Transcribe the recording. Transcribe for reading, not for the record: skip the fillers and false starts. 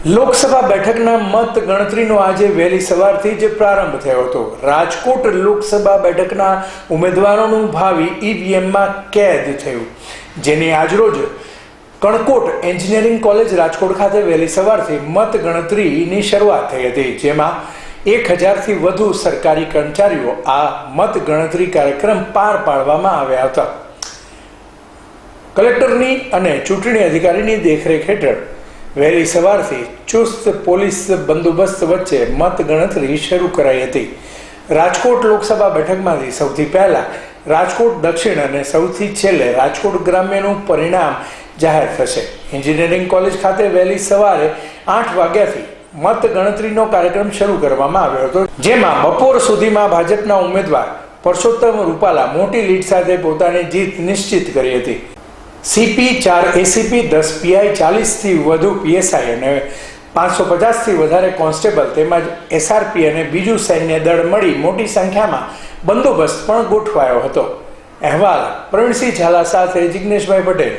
લોકસભા બેઠકના મત ગણતરીનો આજે વહેલી સવારથી જ પ્રારંભ થયો હતો. રાજકોટ લોકસભા બેઠકના ઉમેદવારોનું ભાવિ ઈવીએમમાં કેદ થયું, જેની આજરોજ કણકોટ એન્જિનિયરિંગ કોલેજ રાજકોટ ખાતે વહેલી સવારથી મત ગણતરીની શરૂઆત થઈ હતી, જેમાં 1000થી વધુ સરકારી કર્મચારીઓ આ મત ગણતરી કાર્યક્રમ પાર પાડવામાં આવ્યા હતા. કલેક્ટરની અને ચૂંટણી અધિકારીની દેખરેખ હેઠળ વહેલી સવારથી ચુસ્ત પોલીસ બંદોબસ્ત વચ્ચે મત ગણતરી શરૂ કરાઈ હતી. રાજકોટ લોકસભા બેઠકમાંથી સૌથી પહેલા રાજકોટ દક્ષિણ અને સૌથી છેલ્લે રાજકોટ ગ્રામ્યનું પરિણામ જાહેર થશે. એન્જિનિયરિંગ કોલેજ ખાતે વહેલી સવારે 8 વાગ્યાથી મત ગણતરીનો કાર્યક્રમ શરૂ કરવામાં આવ્યો હતો, જેમાં બપોર સુધીમાં ભાજપના ઉમેદવાર પરસોત્તમ રૂપાલા મોટી લીડ સાથે પોતાની જીત નિશ્ચિત કરી હતી. સીપી 4 એસીપી 10 પીઆઈ 40થી વધુ પીએસઆઈ અને 550થી વધારે કોન્સ્ટેબલ તેમજ એસઆરપી અને બીજું સૈન્ય દળ મળી મોટી સંખ્યામાં બંદોબસ્ત પણ ગોઠવાયો હતો. અહેવાલ પ્રવીણસિંહ ઝાલા સાથે જિગ્નેશભાઈ પટેલ.